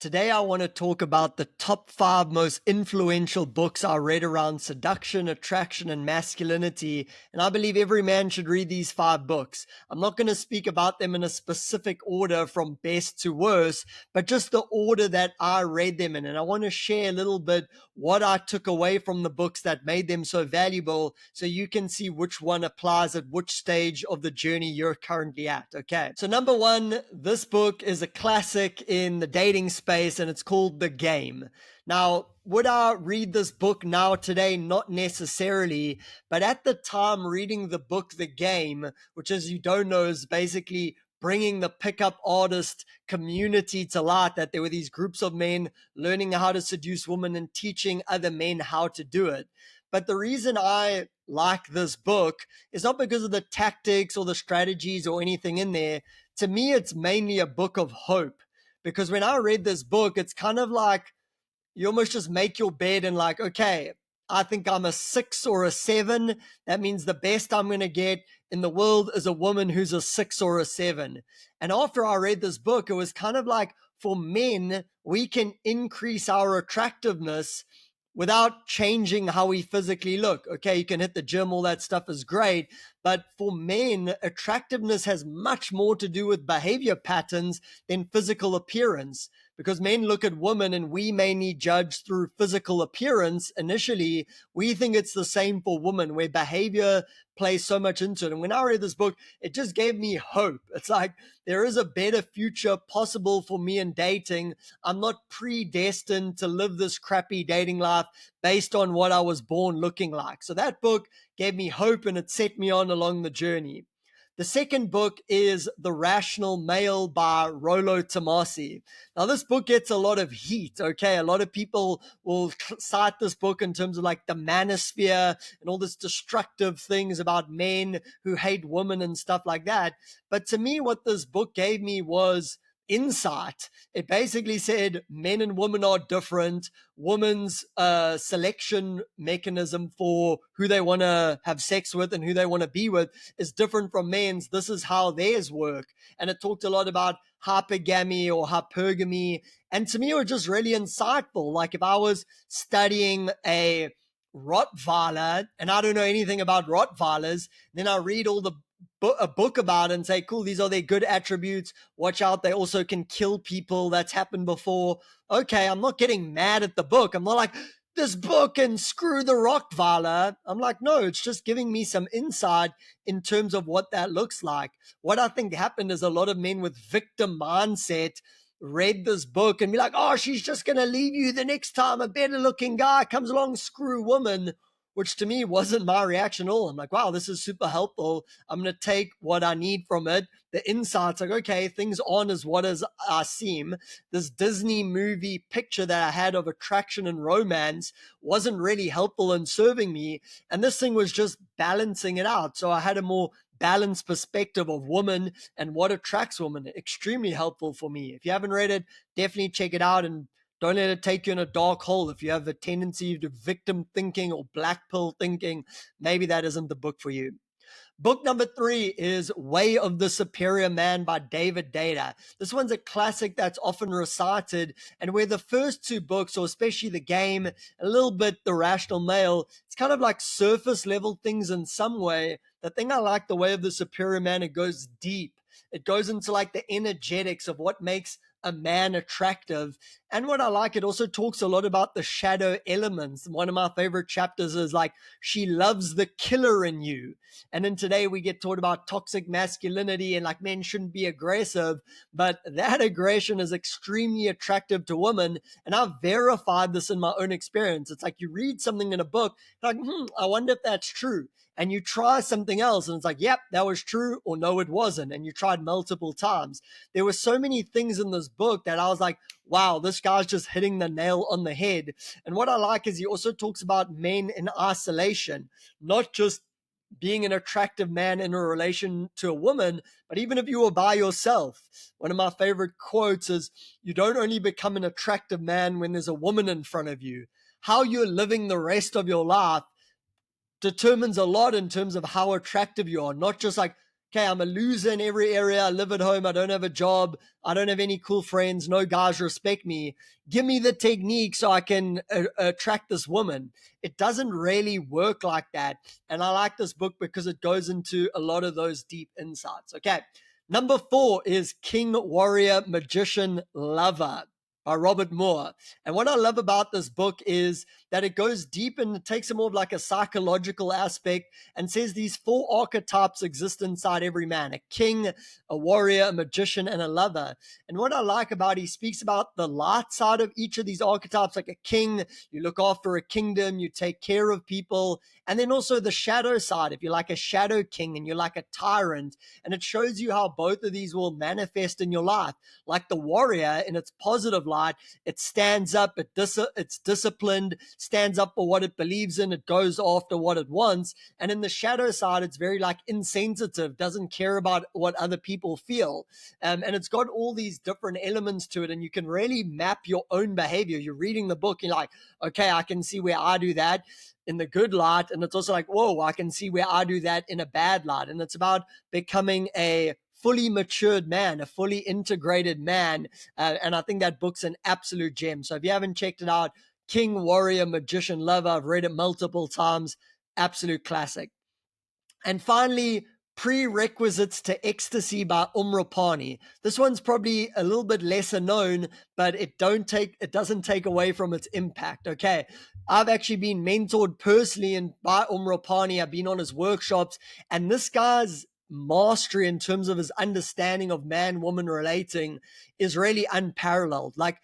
Today, I want to talk about the top 5 most influential books I read around seduction, attraction, and masculinity. And I believe every man should read these 5 books. I'm not going to speak about them in a specific order from best to worst, but just the order that I read them in. And I want to share a little bit what I took away from the books that made them so valuable so you can see which one applies at which stage of the journey you're currently at. Okay. So, number one, this book is a classic in the dating space and it's called The Game. Now, would I read this book now today? Not necessarily, but at the time reading the book The Game, which as you don't know is basically bringing the pickup artist community to light, that there were these groups of men learning how to seduce women and teaching other men how to do it. But the reason I like this book is not because of the tactics or the strategies or anything in there. To me, it's mainly a book of hope, because when I read this book, it's kind of like you almost just make your bed and like, okay, I think I'm a 6 or a 7. That means the best I'm going to get in the world is a woman who's a 6 or a 7. And after I read this book, it was kind of like for men, we can increase our attractiveness without changing how we physically look. Okay, you can hit the gym, all that stuff is great. But for men, attractiveness has much more to do with behavior patterns than physical appearance. Because men look at women and we mainly judge through physical appearance initially. We think it's the same for women, where behavior plays so much into it. And when I read this book, it just gave me hope. It's like there is a better future possible for me in dating. I'm not predestined to live this crappy dating life based on what I was born looking like. So that book gave me hope and it set me on along the journey. The second book is The Rational Male by Rollo Tomasi. Now, this book gets a lot of heat, okay? A lot of people will cite this book in terms of like the manosphere and all this destructive things about men who hate women and stuff like that. But to me, what this book gave me was insight. It basically said men and women are different. Women's selection mechanism for who they want to have sex with and who they want to be with is different from men's. This is how theirs work. And it talked a lot about hypergamy or hypergamy. And to me, it was just really insightful. Like if I was studying a Rottweiler and I don't know anything about Rottweilers, then I read all the a book about it and say, cool, these are their good attributes. Watch out, they also can kill people. That's happened before. Okay, I'm not getting mad at the book. I'm not like, this book and screw the Rottweiler. I'm like, no, it's just giving me some insight in terms of what that looks like. What I think happened is a lot of men with victim mindset read this book and be like, oh, she's just going to leave you the next time a better looking guy comes along, screw woman, which to me wasn't my reaction at all. I'm like, wow, this is super helpful. I'm going to take what I need from it. The insights, like, okay, things aren't as what as I seem. This Disney movie picture that I had of attraction and romance wasn't really helpful in serving me. And this thing was just balancing it out. So I had a more balanced perspective of women and what attracts women. Extremely helpful for me. If you haven't read it, definitely check it out and don't let it take you in a dark hole. If you have a tendency to victim thinking or black pill thinking, maybe that isn't the book for you. Book number 3 is Way of the Superior Man by David Data. This one's a classic that's often recited, and where the first 2 books, or especially The Game, a little bit The Rational Male, it's kind of like surface level things in some way. The thing I like The Way of the Superior Man, it goes deep. It goes into like the energetics of what makes a man attractive. And what I like, it also talks a lot about the shadow elements. One of my favorite chapters is like, she loves the killer in you. And then today we get taught about toxic masculinity and like men shouldn't be aggressive, but that aggression is extremely attractive to women. And I've verified this in my own experience. It's like you read something in a book, like, I wonder if that's true. And you try something else and it's like, yep, that was true, or no, it wasn't. And you tried multiple times. There were so many things in this book that I was like, wow, this guy's just hitting the nail on the head. And what I like is he also talks about men in isolation, not just being an attractive man in a relation to a woman, but even if you were by yourself. One of my favorite quotes is, you don't only become an attractive man when there's a woman in front of you. How you're living the rest of your life determines a lot in terms of how attractive you are, not just like okay, I'm a loser in every area. I live at home. I don't have a job. I don't have any cool friends. No guys respect me. Give me the technique so I can attract this woman. It doesn't really work like that. And I like this book because it goes into a lot of those deep insights. Okay. Number 4 is King, Warrior, Magician, Lover by Robert Moore. And what I love about this book is that it goes deep and it takes a more of like a psychological aspect and says these 4 archetypes exist inside every man: a king, a warrior, a magician, and a lover. And what I like about it, he speaks about the light side of each of these archetypes. Like a king, you look after a kingdom, you take care of people. And then also the shadow side, if you're like a shadow king and you're like a tyrant. And it shows you how both of these will manifest in your life. Like the warrior, in its positive light, it stands up, it's disciplined, stands up for what it believes in, it goes after what it wants. And in the shadow side, it's very like insensitive, doesn't care about what other people feel. And it's got all these different elements to it, and you can really map your own behavior. You're reading the book, and you're like, okay, I can see where I do that in the good light. And it's also like, whoa, I can see where I do that in a bad light. And it's about becoming a fully matured man, a fully integrated man. And I think that book's an absolute gem. So if you haven't checked it out, King, Warrior, Magician, Lover, I've read it multiple times. Absolute classic. And finally, Prerequisites to Ecstasy by Umrapani. This one's probably a little bit lesser known, but it doesn't take away from its impact. Okay. I've actually been mentored personally by Umrapani. I've been on his workshops, and this guy's mastery in terms of his understanding of man woman relating is really unparalleled. Like,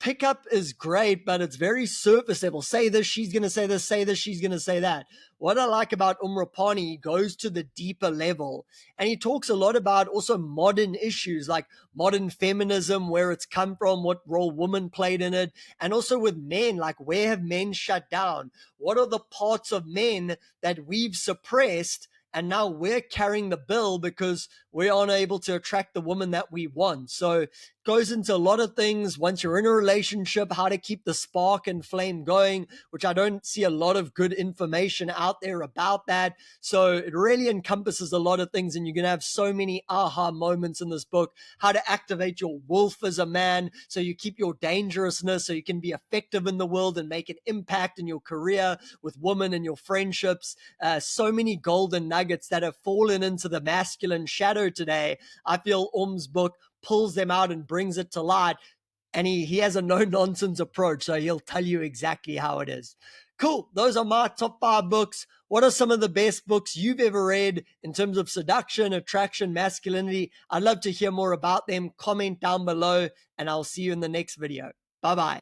pickup is great, but it's very surface level. Say this, she's going to say this, say this, she's going to say that. What I like about Umrapani, he goes to the deeper level, and he talks a lot about also modern issues like modern feminism, where it's come from, what role women played in it, and also with men, like where have men shut down? What are the parts of men that we've suppressed? And now we're carrying the bill because we're unable to attract the woman that we want. So goes into a lot of things. Once you're in a relationship, how to keep the spark and flame going, which I don't see a lot of good information out there about that. So it really encompasses a lot of things, and you're going to have so many aha moments in this book. How to activate your wolf as a man so you keep your dangerousness, so you can be effective in the world and make an impact in your career with women and your friendships. So many golden nuggets that have fallen into the masculine shadow today. I feel book pulls them out and brings it to light. And he has a no-nonsense approach, so he'll tell you exactly how it is. Cool. Those are my top 5 books. What are some of the best books you've ever read in terms of seduction, attraction, masculinity? I'd love to hear more about them. Comment down below, and I'll see you in the next video. Bye-bye.